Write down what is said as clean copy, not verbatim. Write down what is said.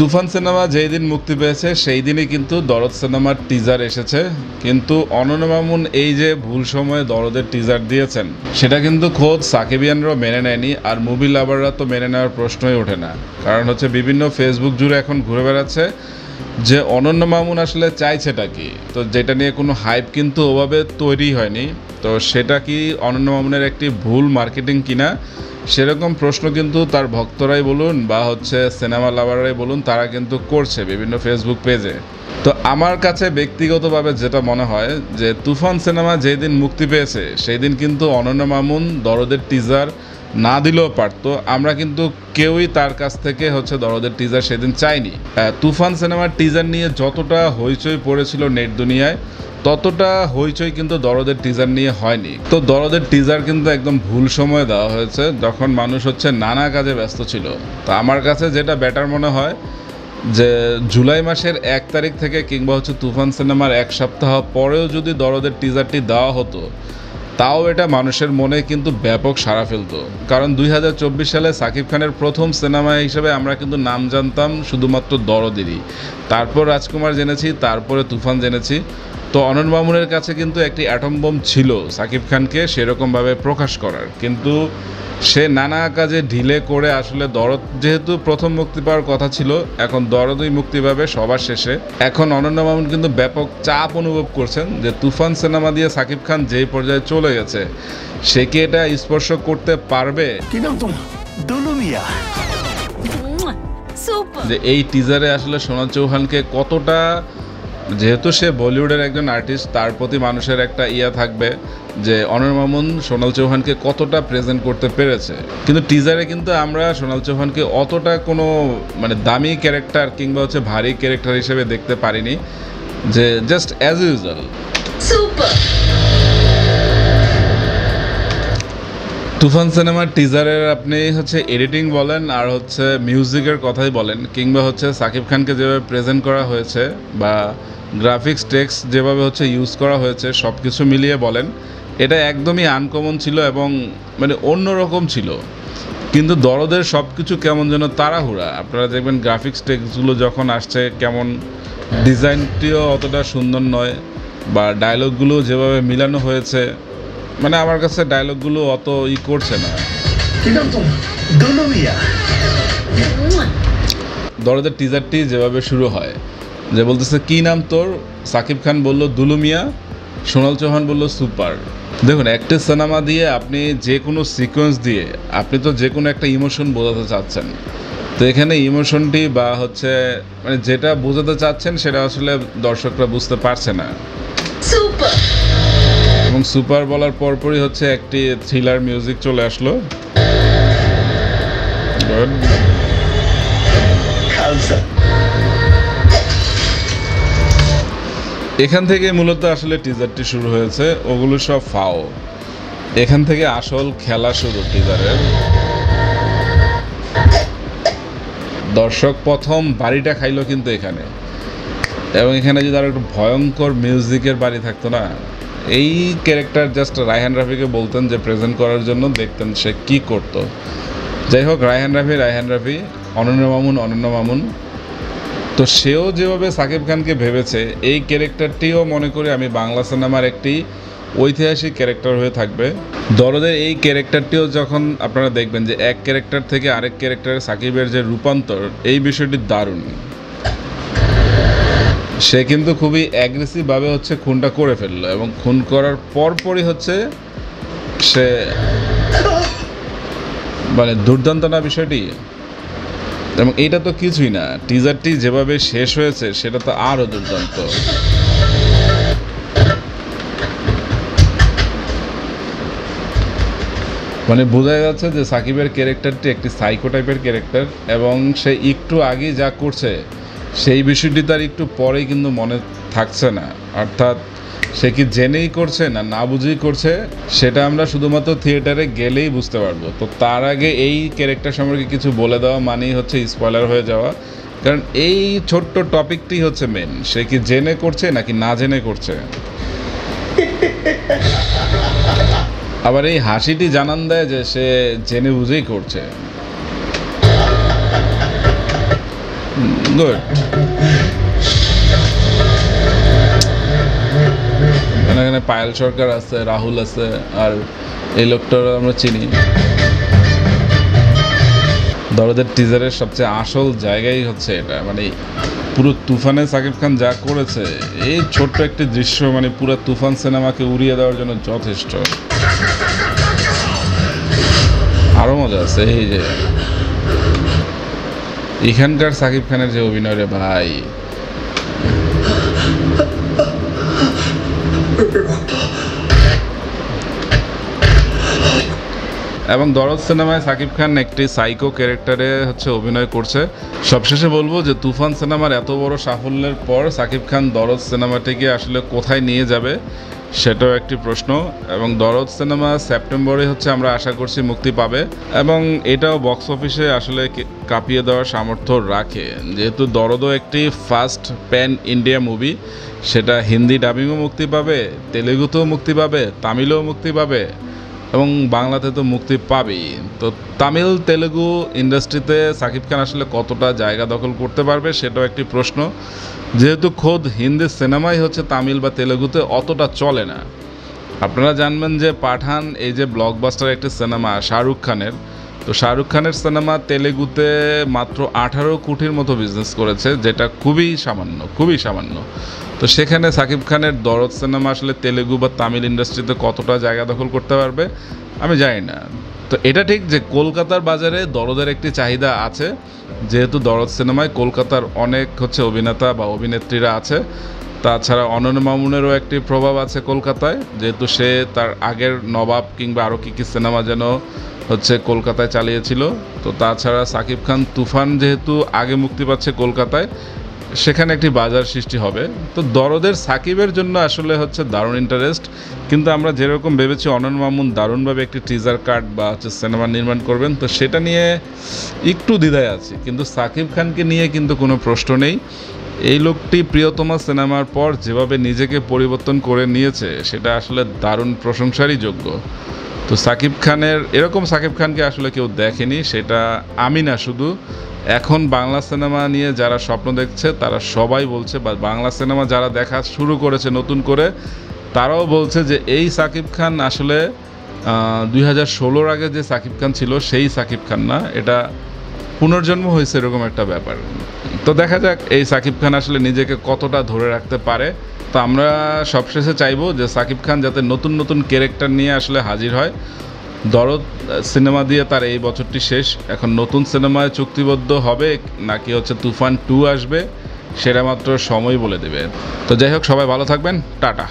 তুফান cinema যেই দিন মুক্তি পেয়েছে সেই দিনই কিন্তু দরদ সিনেমার টিজার এসেছে, কিন্তু অনন্য মামুন এই যে ভুল সময়ে দরদের টিজার দিয়েছেন সেটা কিন্তু খোদ সাকিবিয়ানরাও মেনে নেয়নি, আর মুভি লাভাররা তো মেনে নেওয়ার প্রশ্নই ওঠে না। কারণ হচ্ছে বিভিন্ন ফেসবুক জুড়ে এখন ঘুরে বেড়াচ্ছে যে অনন্য মামুন আসলে চাইছেটা কি, তো যেটা নিয়ে কোনো হাইপ কিন্তু ওভাবে তৈরি হয়নি। তো সেটা কি অনন্য মামুনের একটি ভুল মার্কেটিং কিনা, সেরকম প্রশ্ন কিন্তু তার ভক্তরাই বলুন বা হচ্ছে সিনেমা লাভাররাই বলুন, তারা কিন্তু করছে বিভিন্ন ফেসবুক পেজে। তো আমার কাছে ব্যক্তিগতভাবে যেটা মনে হয় যে তুফান সিনেমা যেই দিন মুক্তি পেয়েছে সেই দিন কিন্তু অনন্য মামুন দরদের টিজার না দিলেও পারতো। আমরা কিন্তু কেউই তার কাছ থেকে হচ্ছে দরদের টিজার সেদিন চাইনি। তুফান সিনেমার টিজার নিয়ে যতটা হইচই পড়েছিল নেট দুনিয়ায়, ততটা হইচই কিন্তু দরদের টিজার নিয়ে হয়নি। তো দরদের টিজার কিন্তু একদম ভুল সময়ে দেওয়া হয়েছে, যখন মানুষ হচ্ছে নানা কাজে ব্যস্ত ছিল। তো আমার কাছে যেটা বেটার মনে হয় যে জুলাই মাসের 1 তারিখ থেকে কিংবা হচ্ছে তুফান সিনেমার 1 সপ্তাহ পরেও যদি দরদের টিজারটি দেওয়া হতো, তাও এটা মানুষের মনে কিন্তু ব্যাপক সাড়া ফেলতো। কারণ 2024 সালে সাকিব খানের প্রথম সিনেমা হিসেবে আমরা কিন্তু নাম জানতাম শুধুমাত্র দরদেরই, তারপর রাজকুমার জেনেছি, তারপরে তুফান জেনেছি। তো অনন্য মামুনের কাছে কিন্তু একটি অ্যাটম বোম ছিল সাকিব খানকে সেরকমভাবে প্রকাশ করার, কিন্তু সে নানা কাজে ঢিলে করে আসলে দরদ যেহেতু প্রথম মুক্তি পাওয়ার কথা ছিল, এখন দরদই মুক্তি পাবে সবার শেষে। এখন অনন্য মামুন কিন্তু ব্যাপক চাপ অনুভব করছেন যে তুফান সিনেমা দিয়ে সাকিব খান যেই পর্যায়ে চলে গেছে, সে কি এটা স্পর্শ করতে পারবে? যে এই টিজারে আসলে সোনাল চৌহানকে কতটা, যেহেতু সে বলিউডের একজন আর্টিস্ট, তার প্রতি মানুষের একটা থাকবে যে অনন্য মামুন সোনাল চৌহানকে কতটা প্রেজেন্ট করতে পেরেছে। কিন্তু টিজারে কিন্তু আমরা সোনাল চৌহানকে অতটা কোনো মানে দামি ক্যারেক্টার কিংবা হচ্ছে ভারী ক্যারেক্টার হিসেবে দেখতে পারিনি, যে জাস্ট অ্যাজ ইউজুয়াল। তুফান সিনেমার টিজারের আপনি হচ্ছে এডিটিং বলেন আর হচ্ছে মিউজিকের কথাই বলেন, কিংবা হচ্ছে সাকিব খানকে যেভাবে প্রেজেন্ট করা হয়েছে বা গ্রাফিক্স টেক্সট যেভাবে হচ্ছে ইউজ করা হয়েছে, সব কিছু মিলিয়ে বলেন, এটা একদমই আনকমন ছিল এবং মানে অন্যরকম ছিল। কিন্তু দরদের সব কিছু কেমন যেন তাড়াহুড়া। আপনারা দেখবেন গ্রাফিক্স টেক্সটগুলো যখন আসছে কেমন, ডিজাইনটিও অতটা সুন্দর নয়, বা ডায়লগগুলো যেভাবে মিলানো হয়েছে, মানে আমার কাছে ডায়লগগুলো অত করছে না। দরদের টিজারটি যেভাবে শুরু হয়, যে বলতেছে কি নাম তোর, সাকিব খান বলল দুলু মিয়া, সোনাল চৌহান বলল সুপার। দেখুন, একটা সিনেমা দিয়ে আপনি যে কোনো সিকোয়েন্স দিয়ে আপনি তো যে কোনো একটা ইমোশন বোঝাতে চাচ্ছেন। তো এখানে ইমোশনটি বা হচ্ছে মানে যেটা বোঝাতে চাচ্ছেন সেটা আসলে দর্শকরা বুঝতে পারছে না। এবং সুপার বলার পরপরই হচ্ছে একটি থ্রিলার মিউজিক চলে আসলো। এখান থেকে মূলত আসলে টিজারটি শুরু হয়েছে, ওগুলো সব ফাও। এখান থেকে আসল খেলা শুরু টিজারের। দর্শক প্রথম বাড়িটা খাইলো কিন্তু এখানে, এবং এখানে যদি আরো একটু ভয়ঙ্কর মিউজিকের বাড়ি থাকতো না, এই ক্যারেক্টার জাস্ট রায়হান রাফিকে বলতেন যে প্রেজেন্ট করার জন্য, দেখতেন সে কি করতো। যাই হোক, রায়হান রাফি, অনন্য মামুন। তো সেও যেভাবে সাকিব খানকে ভেবেছে, এই ক্যারেক্টারটিও মনে করি আমি বাংলা সিনেমার একটি ঐতিহাসিক ক্যারেক্টার হয়ে থাকবে। দরদের এই ক্যারেক্টারটিও যখন আপনারা দেখবেন যে এক ক্যারেক্টার থেকে আরেক ক্যারেক্টারে সাকিবের যে রূপান্তর, এই বিষয়টি দারুণ। সে কিন্তু খুবই অ্যাগ্রেসিভভাবে হচ্ছে খুনটা করে ফেললো, এবং খুন করার পরপরই হচ্ছে সে মানে দুর্দান্ত না বিষয়টি। এবং এইটা তো কিছুই না, টিজারটি যেভাবে শেষ হয়েছে সেটা তো আরও দুর্দান্ত। মানে বোঝা যাচ্ছে যে সাকিবের ক্যারেক্টারটি একটি সাইকো টাইপের ক্যারেক্টার, এবং সে একটু আগে যা করছে সেই বিষয়টি তার একটু পরেই কিন্তু মনে থাকছে না। অর্থাৎ সে কি জেনেই করছে না বুঝেই করছে, সেটা আমরা শুধুমাত্র থিয়েটারে গেলেই বুঝতে পারবো। তো তার আগে এই ক্যারেক্টার সম্পর্কে কিছু বলে দেওয়া মানেই হচ্ছে স্পয়লার হয়ে যাওয়া, কারণ এই ছোট্ট টপিকটি হচ্ছে মেন। সে কি জেনে করছে নাকি না জেনে করছে। আবার এই হাসিটি জানান দেয় যে সে জেনে বুঝেই করছে। গুড। এখানে পায়েল সরকার আছে, রাহুল আছে, আর এই লোকটা আমরা চিনি। দরদের টিজারের সবচেয়ে আসল জায়গাই হচ্ছে এটা, মানে পুরো তুফানে সাকিব খান যা করেছে, এই ছোট্ট একটি দৃশ্য মানে পুরো তুফান সিনেমাকে উড়িয়ে দেওয়ার জন্য যথেষ্ট। আরও মজা আছে এই যে এখানকার সাকিব খানের যে অভিনয় রে ভাই, এবং দরদ সিনেমায় সাকিব খান একটি সাইকো ক্যারেক্টারে হচ্ছে অভিনয় করছে। সবশেষে বলবো যে তুফান সিনেমার এত বড় সাফল্যের পর সাকিব খান দরদ সিনেমাটিকে আসলে কোথায় নিয়ে যাবে সেটাও একটি প্রশ্ন। এবং দরদ সিনেমা সেপ্টেম্বরে হচ্ছে আমরা আশা করছি মুক্তি পাবে, এবং এটাও বক্স অফিসে আসলে কাঁপিয়ে দেওয়ার সামর্থ্য রাখে, যেহেতু দরদও একটি ফার্স্ট প্যান ইন্ডিয়া মুভি। সেটা হিন্দি ডাবিংও মুক্তি পাবে, তেলেগুতেও মুক্তি পাবে, তামিলেও মুক্তি পাবে, এবং বাংলাতে তো মুক্তি পাবেই। তো তামিল তেলেগু ইন্ডাস্ট্রিতে সাকিব খান আসলে কতটা জায়গা দখল করতে পারবে সেটাও একটি প্রশ্ন, যেহেতু খোদ হিন্দি সিনেমাই হচ্ছে তামিল বা তেলেগুতে অতটা চলে না। আপনারা জানবেন যে পাঠান এই যে ব্লকবাস্টার একটি সিনেমা শাহরুখ খানের, তো শাহরুখ খানের সিনেমা তেলেগুতে মাত্র 18 কোটির মতো বিজনেস করেছে, যেটা খুবই সামান্য, খুবই সামান্য। তো সেখানে সাকিব খানের দরদ সিনেমা আসলে তেলেগু বা তামিল ইন্ডাস্ট্রিতে কতটা জায়গা দখল করতে পারবে আমি জানি না। তো এটা ঠিক যে কলকাতার বাজারে দরদের একটি চাহিদা আছে, যেহেতু দরদ সিনেমায় কলকাতার অনেক হচ্ছে অভিনেতা বা অভিনেত্রীরা আছে। তাছাড়া অনন্য মামুনেরও একটি প্রভাব আছে কলকাতায়, যেহেতু সে তার আগের নবাব কিংবা আরও কী সিনেমা যেন হচ্ছে কলকাতায় চালিয়েছিল। তো তাছাড়া সাকিব খান তুফান যেহেতু আগে মুক্তি পাচ্ছে কলকাতায়, সেখানে একটি বাজার সৃষ্টি হবে। তো দরদের সাকিবের জন্য আসলে হচ্ছে দারুণ ইন্টারেস্ট, কিন্তু আমরা যেরকম ভেবেছি অনন্য মামুন দারুণভাবে একটি টিজার কাট বা হচ্ছে সিনেমা নির্মাণ করবেন, তো সেটা নিয়ে একটু দ্বিধায় আছি। কিন্তু সাকিব খানকে নিয়ে কিন্তু কোনো প্রশ্ন নেই। এই লোকটি প্রিয়তমা সিনেমার পর যেভাবে নিজেকে পরিবর্তন করে নিয়েছে সেটা আসলে দারুণ প্রশংসারই যোগ্য। তো সাকিব খানের এরকম সাকিব খানকে আসলে কেউ দেখেনি, সেটা আমি না, শুধু এখন বাংলা সিনেমা নিয়ে যারা স্বপ্ন দেখছে তারা সবাই বলছে, বা বাংলা সিনেমা যারা দেখা শুরু করেছে নতুন করে তারাও বলছে যে এই সাকিব খান আসলে 2016-র আগে যে সাকিব খান ছিল সেই সাকিব খান না, এটা পুনর্জন্ম হয়েছে এরকম একটা ব্যাপার। তো দেখা যাক এই সাকিব খান আসলে নিজেকে কতটা ধরে রাখতে পারে। তো আমরা সবশেষে চাইবো যে সাকিব খান যাতে নতুন নতুন ক্যারেক্টার নিয়ে আসলে হাজির হয়। দরদ সিনেমা দিয়ে তার এই বছরটি শেষ, এখন নতুন সিনেমায় চুক্তিবদ্ধ হবে নাকি হচ্ছে তুফান 2 আসবে সেটা মাত্র সময় বলে দেবে। তো যাই হোক, সবাই ভালো থাকবেন, টাটা।